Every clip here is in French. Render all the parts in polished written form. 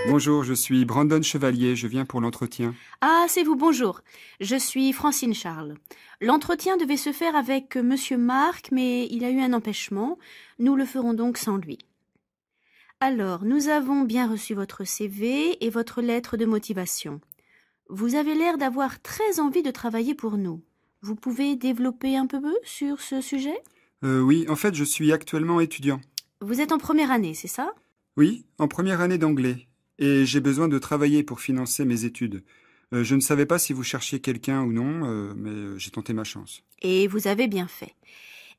Bonjour, je suis Brandon Chevalier, je viens pour l'entretien. Ah, c'est vous, bonjour. Je suis Francine Charles. L'entretien devait se faire avec Monsieur Marc, mais il a eu un empêchement. Nous le ferons donc sans lui. Alors, nous avons bien reçu votre CV et votre lettre de motivation. Vous avez l'air d'avoir très envie de travailler pour nous. Vous pouvez développer un peu sur ce sujet? Oui, en fait, je suis actuellement étudiant. Vous êtes en première année, c'est ça? Oui, en première année d'anglais. Et j'ai besoin de travailler pour financer mes études. Je ne savais pas si vous cherchiez quelqu'un ou non, mais j'ai tenté ma chance. Et vous avez bien fait.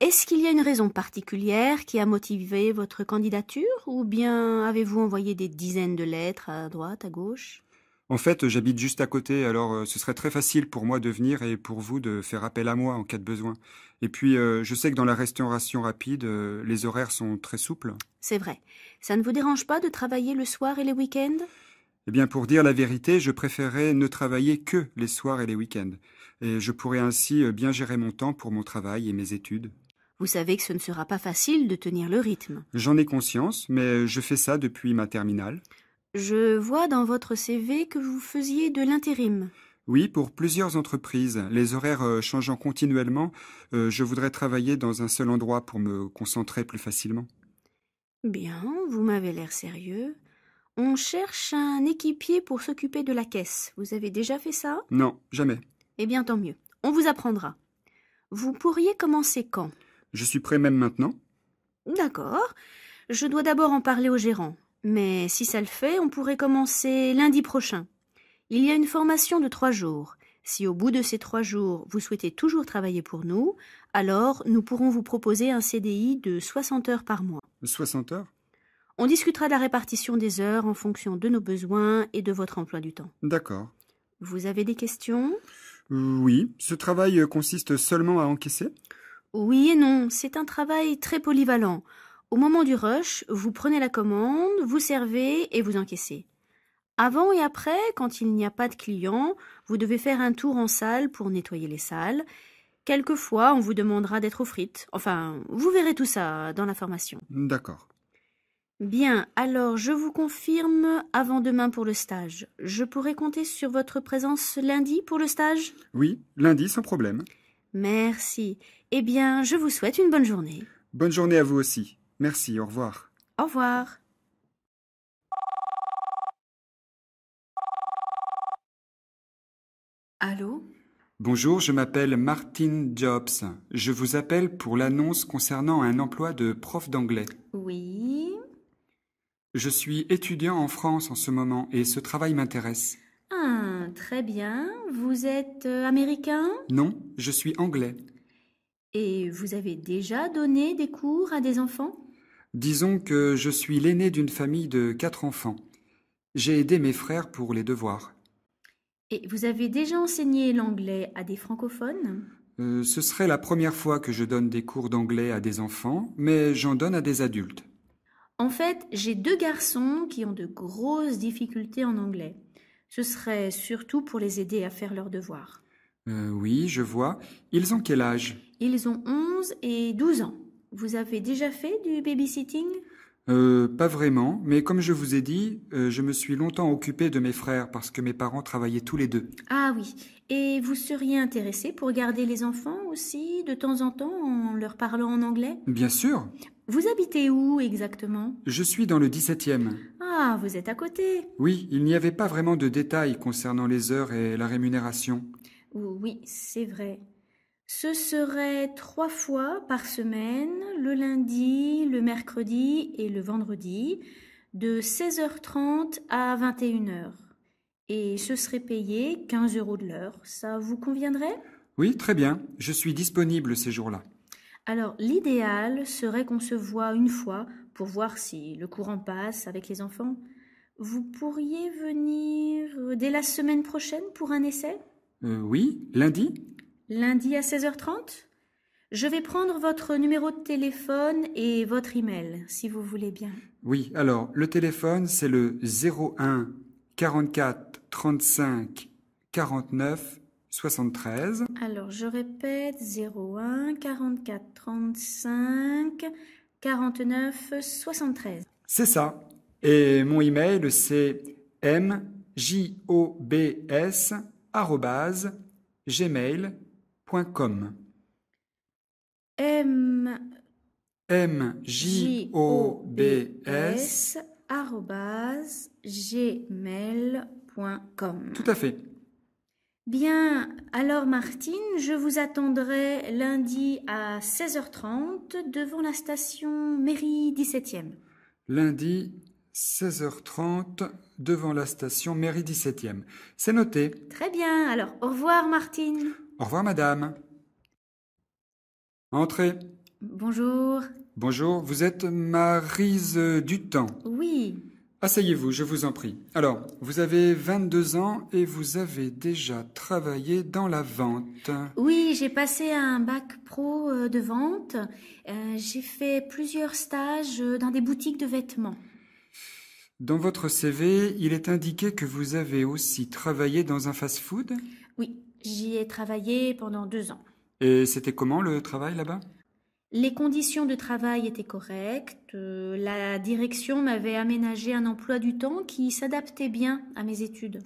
Est-ce qu'il y a une raison particulière qui a motivé votre candidature ou bien avez-vous envoyé des dizaines de lettres à droite, à gauche? En fait, j'habite juste à côté, alors ce serait très facile pour moi de venir et pour vous de faire appel à moi en cas de besoin. Et puis, je sais que dans la restauration rapide, les horaires sont très souples. C'est vrai. Ça ne vous dérange pas de travailler le soir et les week-ends? Eh bien, pour dire la vérité, je préférerais ne travailler que les soirs et les week-ends. Et je pourrais ainsi bien gérer mon temps pour mon travail et mes études. Vous savez que ce ne sera pas facile de tenir le rythme. J'en ai conscience, mais je fais ça depuis ma terminale. Je vois dans votre CV que vous faisiez de l'intérim. Oui, pour plusieurs entreprises, les horaires changeant continuellement, je voudrais travailler dans un seul endroit pour me concentrer plus facilement. Bien, vous m'avez l'air sérieux. On cherche un équipier pour s'occuper de la caisse. Vous avez déjà fait ça? Non, jamais. Eh bien, tant mieux. On vous apprendra. Vous pourriez commencer quand? Je suis prêt même maintenant. D'accord. Je dois d'abord en parler au gérant. Mais si ça le fait, on pourrait commencer lundi prochain. Il y a une formation de 3 jours. Si au bout de ces 3 jours, vous souhaitez toujours travailler pour nous, alors nous pourrons vous proposer un CDI de 60 heures par mois. 60 heures? On discutera de la répartition des heures en fonction de nos besoins et de votre emploi du temps. D'accord. Vous avez des questions? Oui, ce travail consiste seulement à encaisser? Oui et non, c'est un travail très polyvalent. Au moment du rush, vous prenez la commande, vous servez et vous encaissez. Avant et après, quand il n'y a pas de clients, vous devez faire un tour en salle pour nettoyer les salles. Quelquefois, on vous demandera d'être aux frites. Enfin, vous verrez tout ça dans la formation. D'accord. Bien, alors je vous confirme avant demain pour le stage. Je pourrai compter sur votre présence lundi pour le stage? Oui, lundi sans problème. Merci. Eh bien, je vous souhaite une bonne journée. Bonne journée à vous aussi. Merci, au revoir. Au revoir. Allô? Bonjour, je m'appelle Martin Jobs. Je vous appelle pour l'annonce concernant un emploi de prof d'anglais. Oui. Je suis étudiant en France en ce moment et ce travail m'intéresse. Ah, très bien. Vous êtes américain? Non, je suis anglais. Et vous avez déjà donné des cours à des enfants? Disons que je suis l'aîné d'une famille de 4 enfants. J'ai aidé mes frères pour les devoirs. Et vous avez déjà enseigné l'anglais à des francophones? Ce serait la première fois que je donne des cours d'anglais à des enfants, mais j'en donne à des adultes. En fait, j'ai 2 garçons qui ont de grosses difficultés en anglais. Ce serait surtout pour les aider à faire leurs devoirs. Oui, je vois. Ils ont quel âge? Ils ont 11 et 12 ans. Vous avez déjà fait du babysitting? Pas vraiment, mais comme je vous ai dit, je me suis longtemps occupé de mes frères parce que mes parents travaillaient tous les deux. Ah oui. Et vous seriez intéressé pour garder les enfants aussi de temps en temps en leur parlant en anglais? Bien sûr, Vous habitez où exactement? je suis dans le 17e. Ah, vous êtes à côté. Oui, il n'y avait pas vraiment de détails concernant les heures et la rémunération. Oui, c'est vrai. Ce serait 3 fois par semaine, le lundi, le mercredi et le vendredi, de 16h30 à 21h. Et ce serait payé 15 € de l'heure. Ça vous conviendrait? Oui, très bien, je suis disponible ces jours-là. Alors, l'idéal serait qu'on se voit une fois pour voir si le courant passe avec les enfants. Vous pourriez venir dès la semaine prochaine pour un essai? Oui, lundi? Lundi à 16h30? Je vais prendre votre numéro de téléphone et votre email, si vous voulez bien. Oui, alors, le téléphone, c'est le 01 44 35 49 73. Alors, je répète, 01 44 35 49 73. C'est ça. Et mon email, c'est mjobs@gmail.com. mjobs@gmail.com. Tout à fait. Bien, alors Martine, je vous attendrai lundi à 16h30 devant la station mairie 17e. Lundi, 16h30, devant la station mairie 17e. C'est noté. Très bien, alors au revoir Martine. Au revoir, madame. Entrez. Bonjour. Bonjour, vous êtes Maryse Dutemps. Oui. Asseyez-vous, je vous en prie. Alors, vous avez 22 ans et vous avez déjà travaillé dans la vente. Oui, j'ai passé un bac pro de vente. J'ai fait plusieurs stages dans des boutiques de vêtements. Dans votre CV, il est indiqué que vous avez aussi travaillé dans un fast-food. Oui, j'y ai travaillé pendant 2 ans. Et c'était comment le travail là-bas? Les conditions de travail étaient correctes. La direction m'avait aménagé un emploi du temps qui s'adaptait bien à mes études.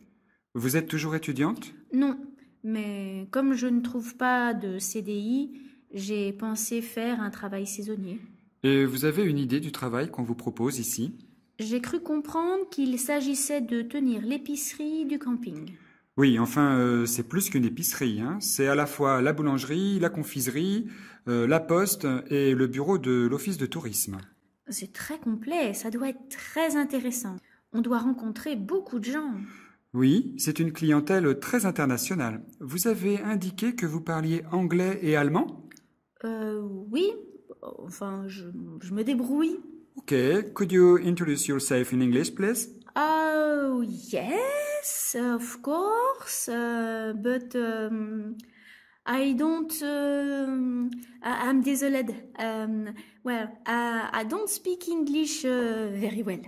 Vous êtes toujours étudiante? Non, mais comme je ne trouve pas de CDI, j'ai pensé faire un travail saisonnier. Et vous avez une idée du travail qu'on vous propose ici? J'ai cru comprendre qu'il s'agissait de tenir l'épicerie du camping. Oui, enfin, c'est plus qu'une épicerie, hein. C'est à la fois la boulangerie, la confiserie, la poste et le bureau de l'office de tourisme. C'est très complet, ça doit être très intéressant. On doit rencontrer beaucoup de gens. Oui, c'est une clientèle très internationale. Vous avez indiqué que vous parliez anglais et allemand? Oui, enfin, je me débrouille. Okay, could you introduce yourself in English, please? Oh, yes, of course, but I don't. I'm désolée. Well, I don't speak English very well.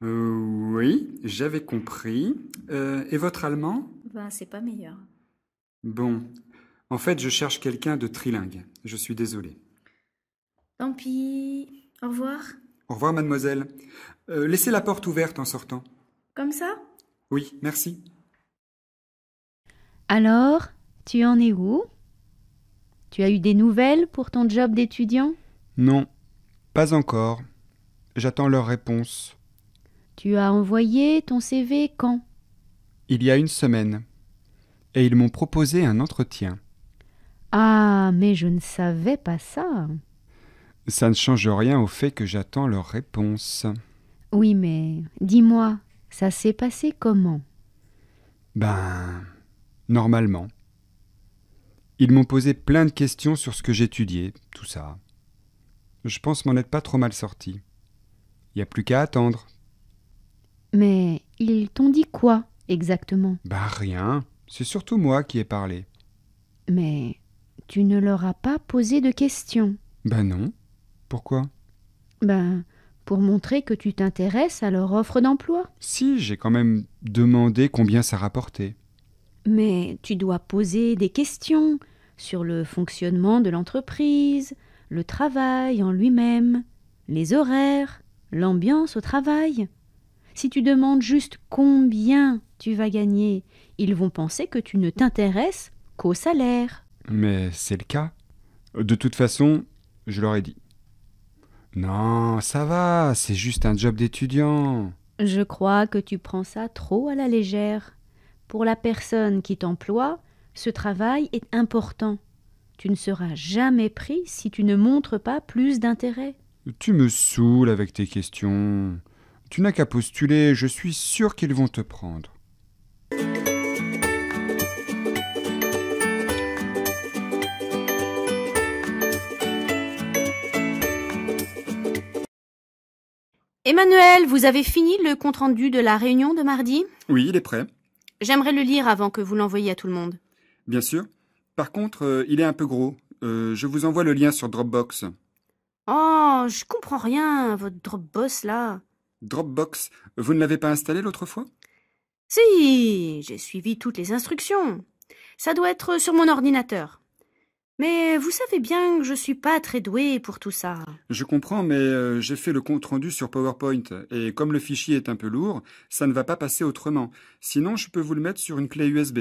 Oui, j'avais compris. Et votre allemand? Ben, c'est pas meilleur. Bon, en fait, je cherche quelqu'un de trilingue. Je suis désolé. Tant pis. Au revoir. Au revoir, mademoiselle. Laissez la porte ouverte en sortant. Comme ça? Oui, merci. Alors, tu en es où? Tu as eu des nouvelles pour ton job d'étudiant? Non, pas encore. J'attends leur réponse. Tu as envoyé ton CV quand? Il y a une semaine. Et ils m'ont proposé un entretien. Ah, mais je ne savais pas ça. Ça ne change rien au fait que j'attends leur réponse. Oui, mais dis-moi, ça s'est passé comment? Ben, normalement. Ils m'ont posé plein de questions sur ce que j'étudiais, tout ça. Je pense m'en être pas trop mal sorti. Il n'y a plus qu'à attendre. Mais ils t'ont dit quoi exactement? Ben rien, c'est surtout moi qui ai parlé. Mais tu ne leur as pas posé de questions. Ben non. Pourquoi? Ben, pour montrer que tu t'intéresses à leur offre d'emploi. Si, j'ai quand même demandé combien ça rapportait. Mais tu dois poser des questions sur le fonctionnement de l'entreprise, le travail en lui-même, les horaires, l'ambiance au travail. Si tu demandes juste combien tu vas gagner, ils vont penser que tu ne t'intéresses qu'au salaire. Mais c'est le cas. De toute façon, je leur ai dit. Non, ça va, c'est juste un job d'étudiant. Je crois que tu prends ça trop à la légère. Pour la personne qui t'emploie, ce travail est important. Tu ne seras jamais pris si tu ne montres pas plus d'intérêt. Tu me saoules avec tes questions. Tu n'as qu'à postuler, je suis sûr qu'ils vont te prendre. Emmanuel, vous avez fini le compte-rendu de la réunion de mardi? Oui, il est prêt. J'aimerais le lire avant que vous l'envoyiez à tout le monde. Bien sûr. Par contre, il est un peu gros. Je vous envoie le lien sur Dropbox. Oh, je comprends rien, votre Dropbox là. Dropbox, vous ne l'avez pas installé l'autre fois? Si, j'ai suivi toutes les instructions. Ça doit être sur mon ordinateur. Mais vous savez bien que je suis pas très douée pour tout ça. Je comprends, mais j'ai fait le compte-rendu sur PowerPoint, et comme le fichier est un peu lourd, ça ne va pas passer autrement. Sinon, je peux vous le mettre sur une clé USB.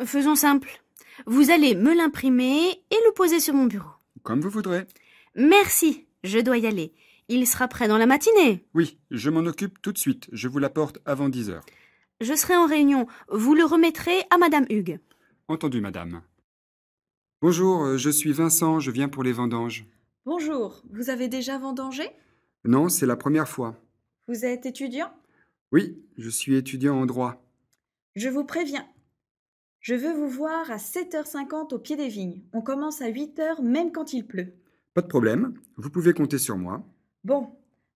Faisons simple. Vous allez me l'imprimer et le poser sur mon bureau. Comme vous voudrez. Merci, je dois y aller. Il sera prêt dans la matinée. Oui, je m'en occupe tout de suite. Je vous l'apporte avant 10 heures. Je serai en réunion. Vous le remettrez à Madame Hugues. Entendu, madame. Bonjour, je suis Vincent, je viens pour les vendanges. Bonjour, vous avez déjà vendangé? Non, c'est la première fois. Vous êtes étudiant? Oui, je suis étudiant en droit. Je vous préviens. Je veux vous voir à 7h50 au pied des vignes. On commence à 8h même quand il pleut. Pas de problème, vous pouvez compter sur moi. Bon,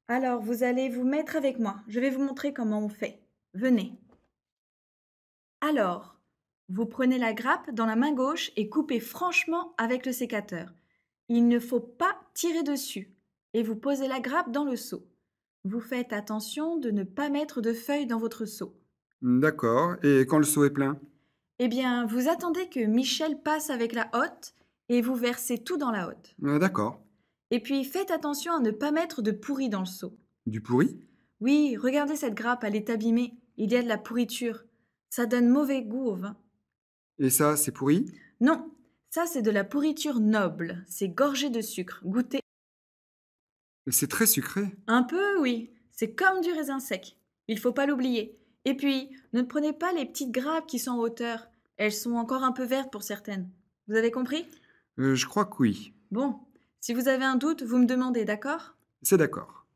alors vous allez vous mettre avec moi. Je vais vous montrer comment on fait. Venez. Alors, vous prenez la grappe dans la main gauche et coupez franchement avec le sécateur. Il ne faut pas tirer dessus. Et vous posez la grappe dans le seau. Vous faites attention de ne pas mettre de feuilles dans votre seau. D'accord, et quand le seau est plein? Eh bien, vous attendez que Michel passe avec la hotte et vous versez tout dans la hotte. D'accord. Et puis, faites attention à ne pas mettre de pourri dans le seau. Du pourri? Oui, regardez cette grappe, elle est abîmée. Il y a de la pourriture. Ça donne mauvais goût au vin. Et ça, c'est pourri? Non, ça c'est de la pourriture noble. C'est gorgé de sucre. Goûtez. C'est très sucré. Un peu, oui. C'est comme du raisin sec. Il faut pas l'oublier. Et puis, ne prenez pas les petites grappes qui sont en hauteur. Elles sont encore un peu vertes pour certaines. Vous avez compris? Je crois que oui. Bon, si vous avez un doute, vous me demandez, d'accord? C'est d'accord.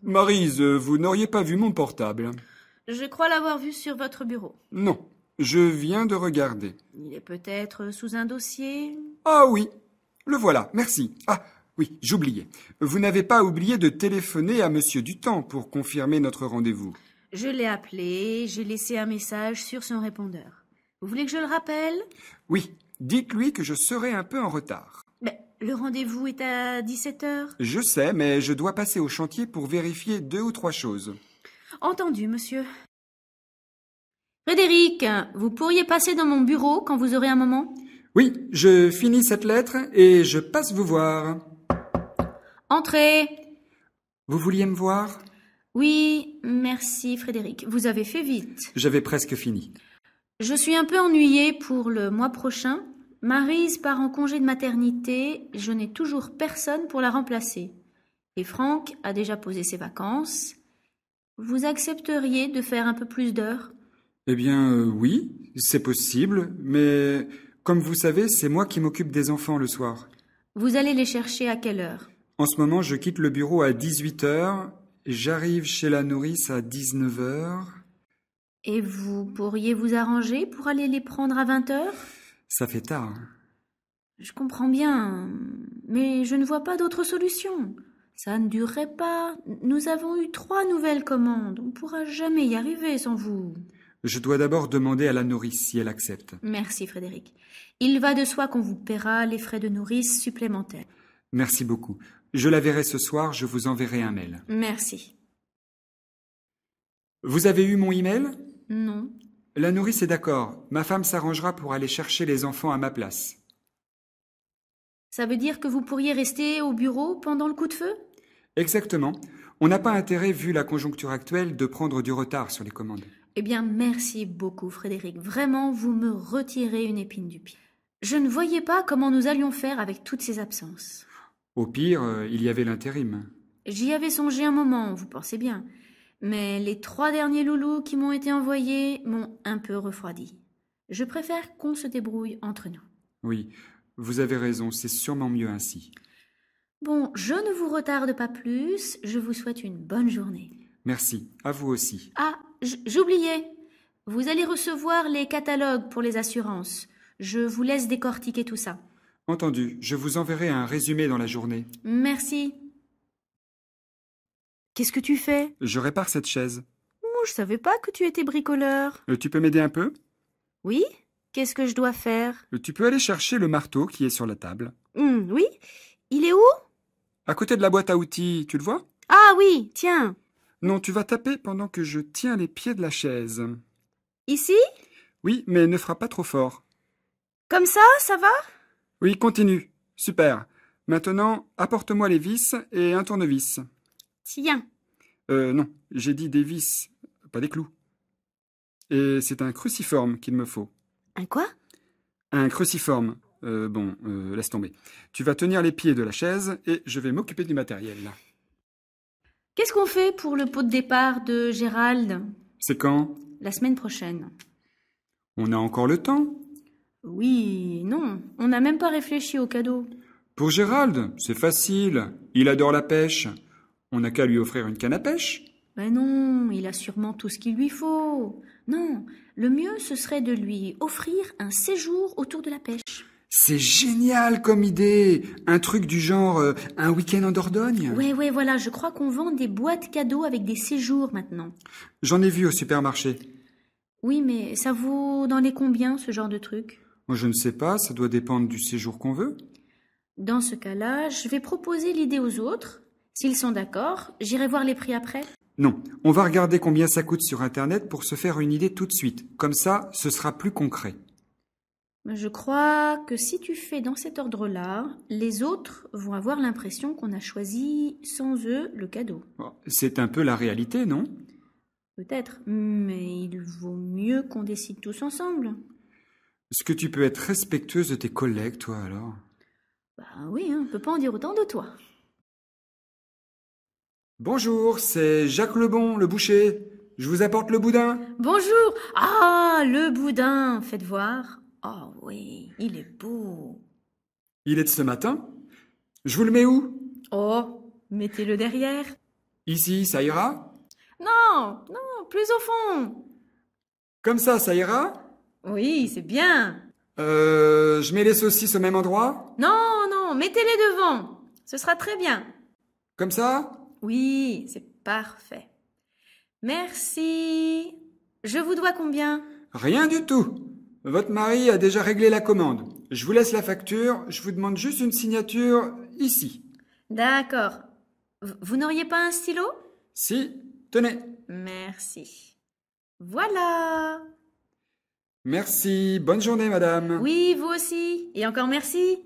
Maryse, vous n'auriez pas vu mon portable? Je crois l'avoir vu sur votre bureau. Non, je viens de regarder. Il est peut-être sous un dossier. Ah oui, le voilà, merci. Ah oui, j'oubliais. Vous n'avez pas oublié de téléphoner à Monsieur Dutemps pour confirmer notre rendez-vous. Je l'ai appelé, j'ai laissé un message sur son répondeur. Vous voulez que je le rappelle? Oui, dites-lui que je serai un peu en retard. Mais le rendez-vous est à 17h. Je sais, mais je dois passer au chantier pour vérifier 2 ou 3 choses. Entendu, monsieur. Frédéric, vous pourriez passer dans mon bureau quand vous aurez un moment? Oui, je finis cette lettre et je passe vous voir. Entrez. Vous vouliez me voir? Oui, merci Frédéric. Vous avez fait vite. J'avais presque fini. Je suis un peu ennuyée pour le mois prochain. Maryse part en congé de maternité. Je n'ai toujours personne pour la remplacer. Et Franck a déjà posé ses vacances. Vous accepteriez de faire un peu plus d'heures? Eh bien, oui, c'est possible, mais comme vous savez, c'est moi qui m'occupe des enfants le soir. Vous allez les chercher à quelle heure? En ce moment, je quitte le bureau à 18h, j'arrive chez la nourrice à 19h. Et vous pourriez vous arranger pour aller les prendre à 20h? Ça fait tard. Je comprends bien, mais je ne vois pas d'autre solution. Ça ne durerait pas. Nous avons eu 3 nouvelles commandes. On ne pourra jamais y arriver sans vous. Je dois d'abord demander à la nourrice si elle accepte. Merci Frédéric. Il va de soi qu'on vous paiera les frais de nourrice supplémentaires. Merci beaucoup. Je la verrai ce soir, je vous enverrai un mail. Merci. Vous avez eu mon email? Non. La nourrice est d'accord. Ma femme s'arrangera pour aller chercher les enfants à ma place. Ça veut dire que vous pourriez rester au bureau pendant le coup de feu? Exactement. On n'a pas intérêt, vu la conjoncture actuelle, de prendre du retard sur les commandes. Eh bien, merci beaucoup, Frédéric. Vraiment, vous me retirez une épine du pied. Je ne voyais pas comment nous allions faire avec toutes ces absences. Au pire, il y avait l'intérim. J'y avais songé un moment, vous pensez bien. Mais les 3 derniers loulous qui m'ont été envoyés m'ont un peu refroidi. Je préfère qu'on se débrouille entre nous. Oui, vous avez raison, c'est sûrement mieux ainsi. Bon, je ne vous retarde pas plus. Je vous souhaite une bonne journée. Merci, à vous aussi. Ah, j'oubliais. Vous allez recevoir les catalogues pour les assurances. Je vous laisse décortiquer tout ça. Entendu, je vous enverrai un résumé dans la journée. Merci. Qu'est-ce que tu fais? Je répare cette chaise. Je savais pas que tu étais bricoleur. Tu peux m'aider un peu? Oui? Qu'est-ce que je dois faire? Tu peux aller chercher le marteau qui est sur la table. Oui? Il est où? À côté de la boîte à outils, tu le vois? Ah oui, tiens. Non, tu vas taper pendant que je tiens les pieds de la chaise. Ici? Oui, mais ne frappe pas trop fort. Comme ça va? Oui, continue. Super. Maintenant, apporte-moi les vis et un tournevis. Tiens. Non, j'ai dit des vis, pas des clous. Et c'est un cruciforme qu'il me faut. Un quoi? Un cruciforme. Laisse tomber. Tu vas tenir les pieds de la chaise et je vais m'occuper du matériel. Qu'est-ce qu'on fait pour le pot de départ de Gérald? C'est quand? La semaine prochaine. On a encore le temps? Oui, non, on n'a même pas réfléchi au cadeau. Pour Gérald, c'est facile. Il adore la pêche. On n'a qu'à lui offrir une canne à pêche. Ben non, il a sûrement tout ce qu'il lui faut. Non, le mieux ce serait de lui offrir un séjour autour de la pêche. C'est génial comme idée. Un truc du genre un week-end en Dordogne. Ouais, voilà, je crois qu'on vend des boîtes cadeaux avec des séjours maintenant. J'en ai vu au supermarché. Oui, mais ça vaut dans les combien ce genre de truc? Moi, je ne sais pas, ça doit dépendre du séjour qu'on veut. Dans ce cas-là, je vais proposer l'idée aux autres. S'ils sont d'accord, j'irai voir les prix après. Non, on va regarder combien ça coûte sur Internet pour se faire une idée tout de suite. Comme ça, ce sera plus concret. Je crois que si tu fais dans cet ordre-là, les autres vont avoir l'impression qu'on a choisi sans eux le cadeau. C'est un peu la réalité, non? Peut-être, mais il vaut mieux qu'on décide tous ensemble. Est-ce que tu peux être respectueuse de tes collègues, toi, alors? Bah oui, on peut pas en dire autant de toi. Bonjour, c'est Jacques Lebon, le boucher. Je vous apporte le boudin. Bonjour. Ah, le boudin, faites voir. Oh oui, il est beau. Il est de ce matin. Je vous le mets où? Oh, mettez-le derrière. Ici, ça ira? Non, plus au fond. Comme ça ira? Oui, c'est bien. Je mets les saucisses au même endroit? Non, mettez-les devant. Ce sera très bien. Comme ça? Oui, c'est parfait. Merci. Je vous dois combien? Rien du tout. Votre mari a déjà réglé la commande. Je vous laisse la facture. Je vous demande juste une signature ici. D'accord. Vous n'auriez pas un stylo? Si, tenez. Merci. Voilà. Merci. Bonne journée, madame. Oui, vous aussi. Et encore merci.